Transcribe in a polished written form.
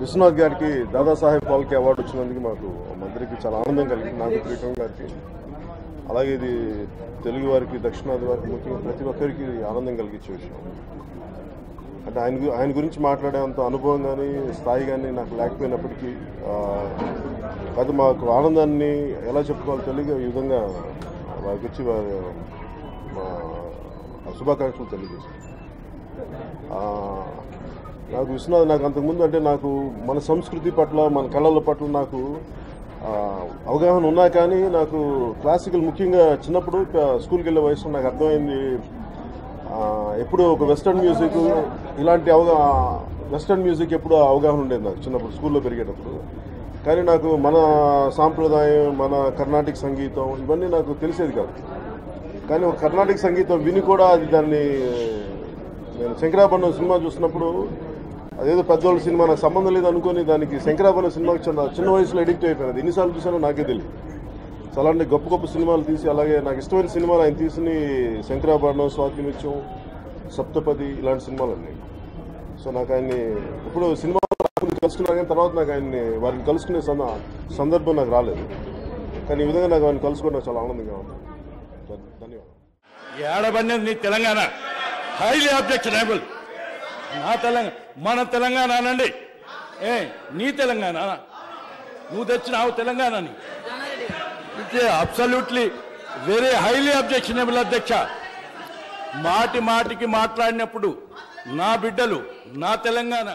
విశ్వనాథ్ గారికి దాదాసాహెబ్ ఫాల్కే అవార్డు వచ్చినందుకు మాకు మంత్రికి చాలా ఆనందం కలిగింది. నాకు ప్రీతం గారికి, అలాగే ఇది తెలుగు వారికి, దక్షిణాది వారికి, ముఖ్యంగా ప్రతి ఒక్కరికి ఆనందం కలిగించే విషయం. అంటే ఆయన గురించి మాట్లాడేంత అనుభవం కానీ స్థాయి కానీ నాకు లేకపోయినప్పటికీ అది మాకు ఆనందాన్ని ఎలా చెప్పుకోవాలో తెలియక ఈ విధంగా వారికి వచ్చి మా శుభాకాంక్షలు తెలియజేశారు. నాకు విశ్వనాథ్ నాకు అంతకుముందు అంటే నాకు మన సంస్కృతి పట్ల, మన కళల పట్ల నాకు అవగాహన ఉన్నా కానీ నాకు క్లాసికల్ ముఖ్యంగా చిన్నప్పుడు స్కూల్కి వెళ్ళే వయసులో నాకు అర్థమైంది. ఎప్పుడు ఒక వెస్టర్న్ మ్యూజిక్ ఇలాంటి వెస్టర్న్ మ్యూజిక్ ఎప్పుడు అవగాహన ఉండేది నాకు చిన్నప్పుడు స్కూల్లో పెరిగేటప్పుడు. కానీ నాకు మన సాంప్రదాయం, మన కర్ణాటక సంగీతం ఇవన్నీ నాకు తెలిసేది కాదు. కానీ ఒక కర్ణాటక సంగీతం విని కూడా అది దాన్ని నేను శంకరాభరణం సినిమా చూసినప్పుడు అదేదో పెద్దోళ్ళ సినిమా నాకు సంబంధం లేదు అనుకుని దానికి శంకరాభరణం సినిమాకి చిన్న వయసులో ఎడిక్ట్ అయిపోయినది. ఎన్నిసార్లు చూసానో నాకే తెలియదు. అలాంటి గొప్ప గొప్ప సినిమాలు తీసి, అలాగే నాకు ఇష్టమైన సినిమాలు ఆయన తీసి శంకరాభరణం, స్వాతిమిత్యం, సప్తపది ఇలాంటి సినిమాలు ఉన్నాయి. సో నాకు ఆయన్ని ఇప్పుడు సినిమా కలుసుకున్నా కానీ తర్వాత నాకు వారిని కలుసుకునే సందర్భం నాకు రాలేదు. కానీ ఈ విధంగా నాకు ఆయన కలుసుకోవడం చాలా ఆనందంగా ఉంది. ధన్యవాదాలు. ఏడబడినది నీ తెలంగాణ, హైలీ అబ్జెక్షనబుల్. నా తెలంగాణ, మన తెలంగాణ అనండి. నీ తెలంగాణ నువ్వు తెచ్చినావు తెలంగాణని. It's absolutely very highly objectionable అధ్యక్ష. మాటికి మాట్లాడినప్పుడు నా బిడ్డలు, నా తెలంగాణ